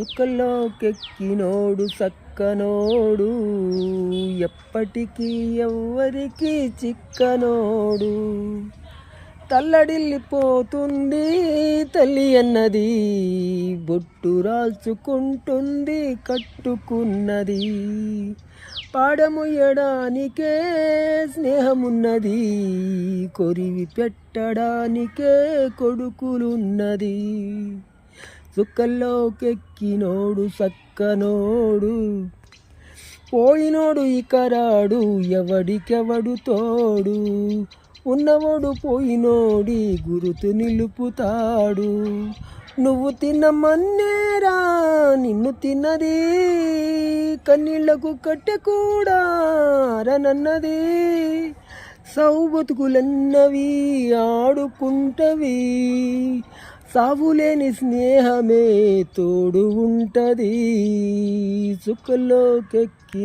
సుఖంలోకెక్కినోడు సక్కనోడు, ఎప్పటికీ ఎవ్వరికి చిక్కనోడు. తల్లడిల్లిపోతుంది తల్లి అన్నది, బొట్టు రాల్చుకుంటుంది కట్టుకున్నది. పాడముయ్యడానికే స్నేహమున్నది, కొరివి పెట్టడానికే కొడుకులున్నది. సుఖంలోకెక్కినోడు సక్కనోడు, పోయినోడు ఇక రాడు ఎవడికెవడు తోడు. ఉన్నవాడు పోయినోడి గురుతు నిలుపుతాడు. నువ్వు తిన్న మన్నేరా నిన్ను తిన్నది, కన్నీళ్లకు కట్టె కూడా రనన్నది. సావు బతుకులన్నవి ఆడుకుంటవి, సావులేని స్నేహమే తోడు ఉంటది. సుఖంలోకెక్కి